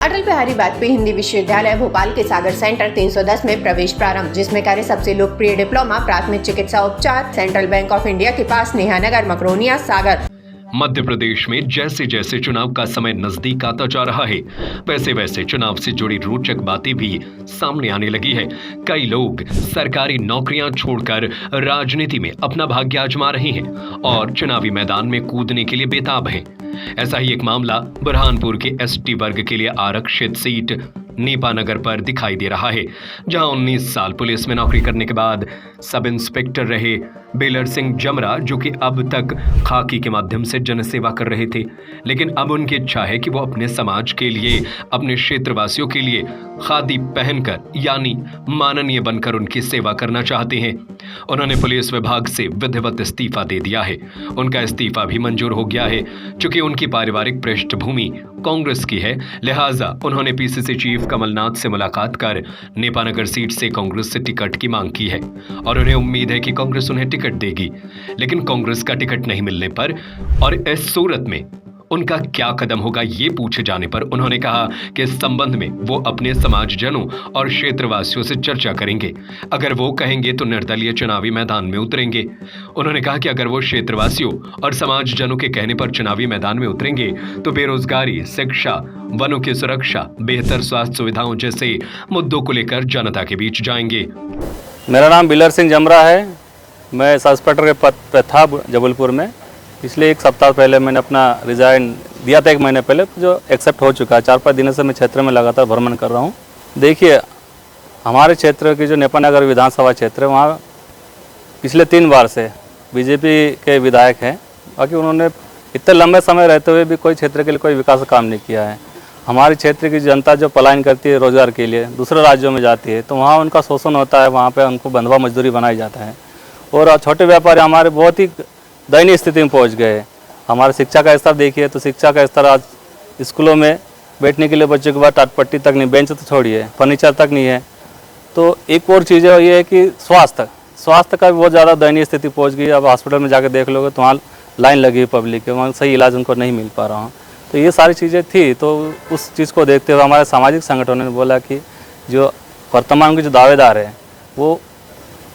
अटल बिहारी वाजपेयी हिंदी विश्वविद्यालय भोपाल के सागर सेंटर 310 में प्रवेश प्रारंभ, जिसमें कार्य सबसे लोकप्रिय डिप्लोमा प्राथमिक चिकित्सा उपचार सेंट्रल बैंक ऑफ इंडिया के पास नेहानगर मकरोनिया सागर। मध्य प्रदेश में जैसे जैसे चुनाव का समय नजदीक आता जा रहा है, वैसे वैसे चुनाव से जुड़ी रोचक बातें भी सामने आने लगी है। कई लोग सरकारी नौकरियां छोड़कर राजनीति में अपना भाग्य आजमा रहे हैं और चुनावी मैदान में कूदने के लिए बेताब हैं। ऐसा ही एक मामला बुरहानपुर के एसटी वर्ग के लिए आरक्षित सीट नेपानगर पर दिखाई दे रहा है, जहां 19 साल पुलिस में नौकरी करने के बाद सब इंस्पेक्टर रहे बेलर सिंह जमरा, जो कि अब तक खाकी के माध्यम से जनसेवा कर रहे थे, लेकिन अब उनकी इच्छा है कि वो अपने समाज के लिए, अपने क्षेत्रवासियों के लिए खादी पहनकर यानी माननीय बनकर उनकी सेवा करना चाहते हैं। उन्होंने पुलिस विभाग से विधिवत इस्तीफा दे दिया है। उनका इस्तीफा भी मंजूर हो गया है। चूंकि उनकी पारिवारिक पृष्ठभूमि कांग्रेस की है, लिहाजा उन्होंने पीसीसी चीफ कमलनाथ से मुलाकात कर नेपानगर सीट से कांग्रेस से टिकट की मांग की है और उन्हें उम्मीद है कि कांग्रेस उन्हें टिकट देगी। लेकिन कांग्रेस का टिकट नहीं मिलने पर और इस सूरत में उनका क्या कदम होगा, ये पूछे जाने पर उन्होंने कहा कि इस संबंध में वो अपने समाजजनों और क्षेत्रवासियों से चर्चा करेंगे। अगर वो कहेंगे तो निर्दलीय चुनावी मैदान में उतरेंगे। उन्होंने कहा कि अगर वो क्षेत्रवासियों और समाजजनों के कहने पर चुनावी मैदान में उतरेंगे तो बेरोजगारी, शिक्षा, वनों की सुरक्षा, बेहतर स्वास्थ्य सुविधाओं जैसे मुद्दों को लेकर जनता के बीच जाएंगे। मेरा नाम बेलर सिंह जमरा है। मैं सब इंस्पेक्टर के पद पर था जबलपुर में। पिछले एक सप्ताह पहले मैंने अपना रिज़ाइन दिया था, 1 महीने पहले, जो एक्सेप्ट हो चुका है। 4-5 दिनों से मैं क्षेत्र में लगातार भ्रमण कर रहा हूँ। देखिए, हमारे क्षेत्र की जो नेपानगर विधानसभा क्षेत्र है, वहाँ पिछले 3 बार से बीजेपी के विधायक हैं। बाकी उन्होंने इतने लंबे समय रहते हुए भी कोई क्षेत्र के लिए कोई विकास काम नहीं किया है। हमारे क्षेत्र की जनता जो पलायन करती है रोजगार के लिए, दूसरे राज्यों में जाती है, तो वहाँ उनका शोषण होता है। वहाँ पर उनको बंधुआ मजदूरी बनाया जाता है और छोटे व्यापारी हमारे बहुत ही दयनीय स्थिति में पहुंच गए। हमारे शिक्षा का स्तर देखिए तो शिक्षा का स्तर आज स्कूलों में बैठने के लिए बच्चों के बाद टाटपट्टी तक नहीं, बेंच तो छोड़िए, फर्नीचर तक नहीं है। तो एक और चीज़ है, ये है कि स्वास्थ्य का भी बहुत ज़्यादा दयनीय स्थिति पहुंच गई। अब हॉस्पिटल में जाकर देख लोगे तो वहाँ लाइन लगी हुई पब्लिक है, वहाँ सही इलाज उनको नहीं मिल पा रहा हूँ। तो ये सारी चीज़ें थी। तो उस चीज़ को देखते हुए हमारे सामाजिक संगठनों ने बोला कि जो वर्तमान के जो दावेदार हैं वो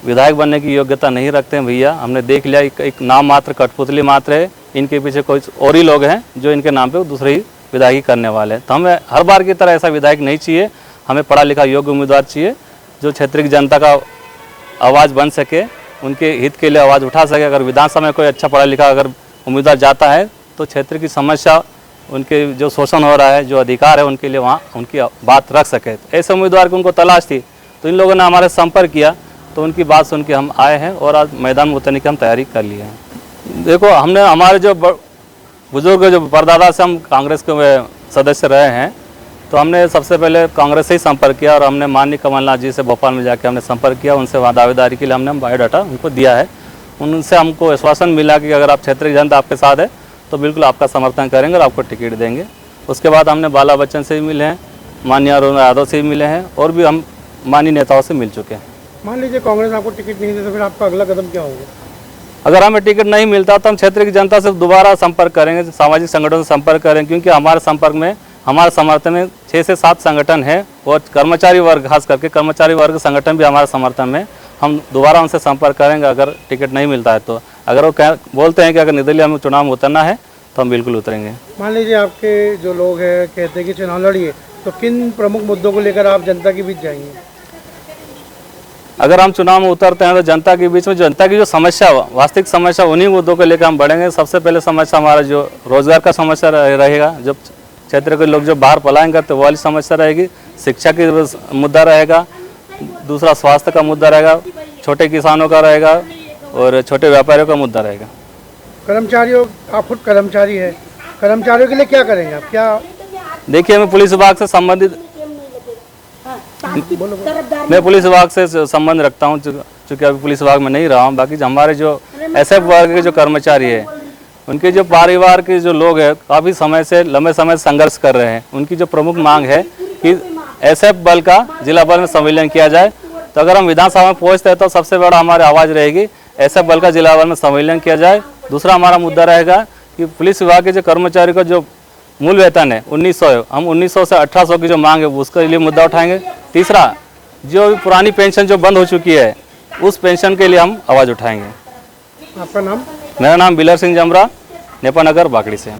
विधायक बनने की योग्यता नहीं रखते हैं भैया। हमने देख लिया, एक नाम मात्र, कठपुतली मात्र है। इनके पीछे कोई और ही लोग हैं जो इनके नाम पे दूसरे ही विधायकी करने वाले हैं। तो हमें हर बार की तरह ऐसा विधायक नहीं चाहिए। हमें पढ़ा लिखा योग्य उम्मीदवार चाहिए जो क्षेत्र की जनता का आवाज़ बन सके, उनके हित के लिए आवाज़ उठा सके। अगर विधानसभा में कोई अच्छा पढ़ा लिखा अगर उम्मीदवार जाता है तो क्षेत्र की समस्या, उनके जो शोषण हो रहा है, जो अधिकार है, उनके लिए वहाँ उनकी बात रख सके। ऐसे उम्मीदवार की उनको तलाश थी, तो इन लोगों ने हमारे संपर्क किया, तो उनकी बात सुन के हम आए हैं और आज मैदान में उतरने की हम तैयारी कर ली है। देखो, हमने हमारे जो बुजुर्ग, जो परदादा से हम कांग्रेस के सदस्य रहे हैं, तो हमने सबसे पहले कांग्रेस से ही संपर्क किया और हमने माननीय कमलनाथ जी से भोपाल में जाके हमने संपर्क किया। उनसे वहाँ दावेदारी के लिए हमने बायोडाटा उनको दिया है। उनसे हमको आश्वासन मिला कि अगर आप क्षेत्र की जनता आपके साथ है तो बिल्कुल आपका समर्थन करेंगे और आपको टिकट देंगे। उसके बाद हमने बाला बच्चन से भी मिले हैं, माननीय अरुण यादव से भी मिले हैं और भी हम माननीय नेताओं से मिल चुके हैं। मान लीजिए कांग्रेस आपको टिकट नहीं दे तो फिर आपका अगला कदम क्या होगा? अगर हमें टिकट नहीं मिलता तो हम क्षेत्र की जनता से दोबारा संपर्क करेंगे, सामाजिक संगठनों से संपर्क करेंगे, क्योंकि हमारे संपर्क में, हमारे समर्थन में 6 से 7 संगठन है और कर्मचारी वर्ग, खास करके कर्मचारी वर्ग संगठन भी हमारे समर्थन में। हम दोबारा उनसे संपर्क करेंगे अगर टिकट नहीं मिलता है तो। अगर वो बोलते हैं कि अगर निर्दलीय हमें चुनाव में उतरना है तो हम बिल्कुल उतरेंगे। मान लीजिए आपके जो लोग हैं कहते हैं कि चुनाव लड़िए, तो किन प्रमुख मुद्दों को लेकर आप जनता के बीच जाएंगे? अगर हम चुनाव में उतरते हैं तो जनता के बीच में, जनता की जो समस्या, वास्तविक समस्या, उन्हीं मुद्दों को लेकर हम बढ़ेंगे। सबसे पहले समस्या हमारा जो रोजगार का समस्या रहेगा, जो क्षेत्र के लोग जो बाहर पलायन करते हैं वो वाली समस्या रहेगी। शिक्षा की मुद्दा रहेगा, दूसरा स्वास्थ्य का मुद्दा रहेगा, छोटे किसानों का रहेगा और छोटे व्यापारियों का मुद्दा रहेगा। कर्मचारियों, आप खुद कर्मचारी है, कर्मचारियों के लिए क्या करेंगे आप? क्या देखिए, मैं पुलिस विभाग से संबंधित, मैं पुलिस विभाग से संबंध रखता हूं, चूँकि अभी पुलिस विभाग में नहीं रहा हूं। बाकी हमारे जो एसएफ वर्ग के जो कर्मचारी है, उनके जो परिवार के जो लोग हैं, काफ़ी समय से, लंबे समय से संघर्ष कर रहे हैं। उनकी जो प्रमुख मांग है कि एसएफ बल का जिला बल में संविलियन किया जाए। तो अगर हम विधानसभा में पहुँचते हैं तो सबसे बड़ा हमारी आवाज़ रहेगी एसएफ बल का जिला बल में संविलियन किया जाए। दूसरा हमारा मुद्दा रहेगा कि पुलिस विभाग के जो कर्मचारी को जो मूल वेतन है 1900 है, हम 1900 से 1800 की जो मांग है उसके लिए मुद्दा उठाएंगे। तीसरा, जो भी पुरानी पेंशन जो बंद हो चुकी है उस पेंशन के लिए हम आवाज़ उठाएंगे। आपका नाम? मेरा नाम बिलर सिंह जमरा, नेपानगर बाकड़ी से।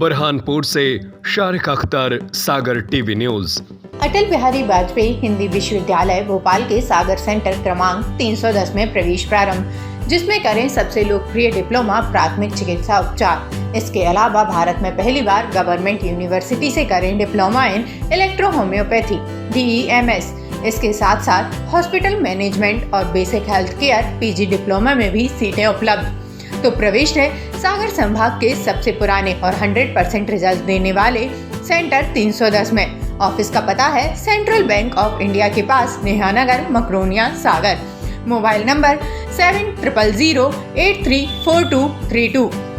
बुरहानपुर से शारिक अख्तर, सागर टीवी न्यूज। अटल बिहारी वाजपेयी हिंदी विश्वविद्यालय भोपाल के सागर सेंटर क्रमांक 310 में प्रवेश प्रारंभ, जिसमें करें सबसे लोकप्रिय डिप्लोमा प्राथमिक चिकित्सा उपचार। इसके अलावा भारत में पहली बार गवर्नमेंट यूनिवर्सिटी से करें diploma in electro homeopathy DEMS। इसके साथ साथ हॉस्पिटल मैनेजमेंट और basic health care PG diploma में भी सीटें उपलब्ध। तो प्रवेश है सागर संभाग के सबसे पुराने और 100% रिजल्ट देने वाले सेंटर 310 में। ऑफिस का पता है सेंट्रल बैंक ऑफ इंडिया के पास, नेहानगर, मकरोनिया, सागर। Mobile number 7000834232।